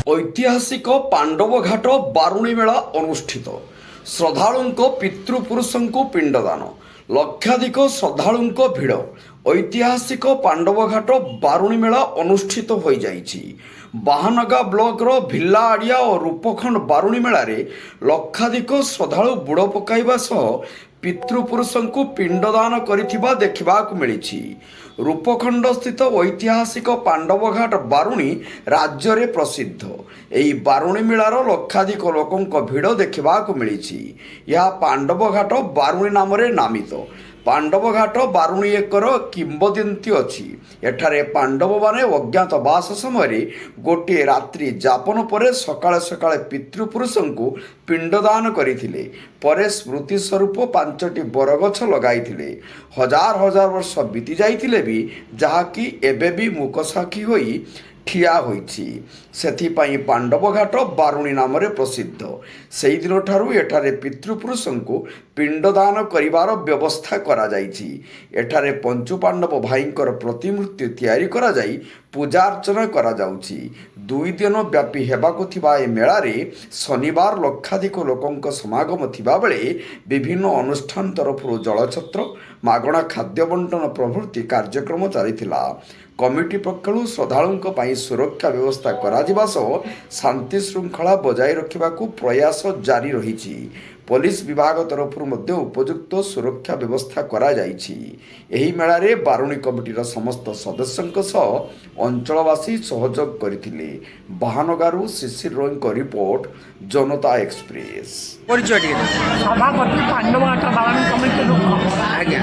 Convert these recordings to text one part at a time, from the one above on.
ଐତିହାସିକ ପାଣ୍ଡବଘାଟ ବାରୁଣୀ ମେଳା ଅନୁଷ୍ଠିତ। ଶ୍ରଦ୍ଧାଳୁଙ୍କ ପିତୃପୁରୁଷଙ୍କୁ ପିଣ୍ଡଦାନ, ଲକ୍ଷାଧିକ ଶ୍ରଦ୍ଧାଳୁଙ୍କ ଭିଡ଼। ଐତିହାସିକ ପାଣ୍ଡବଘାଟ ବାରୁଣୀ ମେଳା ଅନୁଷ୍ଠିତ ହୋଇଯାଇଛି। ବାହାନଗା ବ୍ଲକର ଭିଲ୍ଲାଆଡ଼ିଆ ଓ ରୂପଖଣ୍ଡ ବାରୁଣୀ ମେଳାରେ ଲକ୍ଷାଧିକ ଶ୍ରଦ୍ଧାଳୁ ବୁଡ଼ ପକାଇବା ସହ ପିତୃପୁରୁଷଙ୍କୁ ପିଣ୍ଡଦାନ କରିଥିବା ଦେଖିବାକୁ ମିଳିଛି। ରୂପଖଣ୍ଡସ୍ଥିତ ଐତିହାସିକ ପାଣ୍ଡବଘାଟ ବାରୁଣୀ ରାଜ୍ୟରେ ପ୍ରସିଦ୍ଧ। ଏହି ବାରୁଣୀ ମେଳାର ଲକ୍ଷାଧିକ ଲୋକଙ୍କ ଭିଡ଼ ଦେଖିବାକୁ ମିଳିଛି। ଏହା ପାଣ୍ଡବଘାଟ ବାରୁଣୀ ନାମରେ ନାମିତ। ପାଣ୍ଡବଘାଟ ବାରୁଣୀ ଏକର କିମ୍ବଦନ୍ତୀ ଅଛି। ଏଠାରେ ପାଣ୍ଡବମାନେ ଅଜ୍ଞାତବାସ ସମୟରେ ଗୋଟିଏ ରାତ୍ରି ଯାପନ ପରେ ସକାଳେ ସକାଳେ ପିତୃପୁରୁଷଙ୍କୁ ପିଣ୍ଡଦାନ କରିଥିଲେ। ପରେ ସ୍ମୃତି ସ୍ୱରୂପ 5ଟି ବରଗଛ ଲଗାଇଥିଲେ। ହଜାର ହଜାର ବର୍ଷ ବିତି ଯାଇଥିଲେ ବି ଯାହାକି ଏବେ ବି ମୂକସାକ୍ଷୀ ହୋଇ ଠିଆ ହୋଇଛି। ସେଥିପାଇଁ ପାଣ୍ଡବଘାଟ ବାରୁଣୀ ନାମରେ ପ୍ରସିଦ୍ଧ। ସେହିଦିନଠାରୁ ଏଠାରେ ପିତୃପୁରୁଷଙ୍କୁ ପିଣ୍ଡଦାନ କରିବାର ବ୍ୟବସ୍ଥା କରାଯାଇଛି। ଏଠାରେ ପଞ୍ଚୁପାଣ୍ଡବ ଭାଇଙ୍କର ପ୍ରତିମୂର୍ତ୍ତି ତିଆରି କରାଯାଇ ପୂଜାର୍ଚ୍ଚନା କରାଯାଉଛି। 2 ଦିନ ବ୍ୟାପୀ ହେବାକୁ ଥିବା ଏହି ମେଳାରେ ଶନିବାର ଲକ୍ଷାଧିକ ଲୋକଙ୍କ ସମାଗମ ଥିବାବେଳେ ବିଭିନ୍ନ ଅନୁଷ୍ଠାନ ତରଫରୁ ଜଳଛତ୍ର, ମାଗଣା ଖାଦ୍ୟ ବଣ୍ଟନ ପ୍ରଭୃତି କାର୍ଯ୍ୟକ୍ରମ ଚାଲିଥିଲା। କମିଟି ପକ୍ଷରୁ ଶ୍ରଦ୍ଧାଳୁଙ୍କ ପାଇଁ ସୁରକ୍ଷା ବ୍ୟବସ୍ଥା କରାଯିବା ସହ ଶାନ୍ତି ଶୃଙ୍ଖଳା ବଜାୟ ରଖିବାକୁ ପ୍ରୟାସ ଜାରି ରହିଛି। ପୋଲିସ ବିଭାଗ ତରଫରୁ ମଧ୍ୟ ଉପଯୁକ୍ତ ସୁରକ୍ଷା ବ୍ୟବସ୍ଥା କରାଯାଇଛି। ଏହି ମେଳାରେ ବାରୁଣୀ କମିଟିର ସମସ୍ତ ସଦସ୍ୟଙ୍କ ସହ ଅଞ୍ଚଳବାସୀ ସହଯୋଗ କରିଥିଲେ। ବାହାନଗାରୁ ଶିଶିର ରୋୟଙ୍କ ରିପୋର୍ଟ, ଜନତା ଏକ୍ସପ୍ରେସ। ପରିଚୟ ଟିକେ ସଭାପତି ପାଣ୍ଡବଘାଟ ବାରୁଣୀ କମିଟି ଲୋକ। ଆଜ୍ଞା।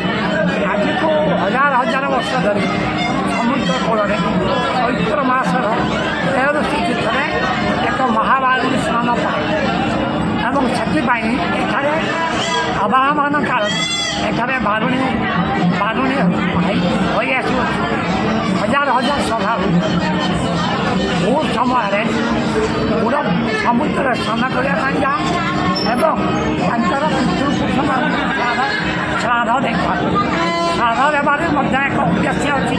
ଆଜିକୁ ହଜାର ହଜାର ବର୍ଷ ଧରି ସମୁଦ୍ର କୂଳରେ ଚୈତ୍ର ମାସର 13ଟି ତୀର୍ଥରେ ଏକ ମହାବାରୁଣୀ ସ୍ନାନ ପାଏ ଏବଂ ସେଥିପାଇଁ ଏଠାରେ ଆବାହମାନ କାଳ ଏଠାରେ ବାରୁଣୀ ହୋଇ ଆସୁଅଛି। ହଜାର ହଜାର ଶ୍ରଦ୍ଧାଳୁ ବହୁତ ସମୟରେ ପୁରା ସମୁଦ୍ରରେ ସ୍ନାନ କରିବା ପାଇଁ ଯାଆନ୍ତି ଏବଂ ତାଙ୍କର ପିତୃପୁରୁଷମାନଙ୍କୁ ଶ୍ରାଦ୍ଧ ଦେଇଥାନ୍ତି। ଶ୍ରାଦ୍ଧ ଦେବାରେ ମଧ୍ୟ ଏକ ଉଦ୍ଦେଶ୍ୟ ଅଛି।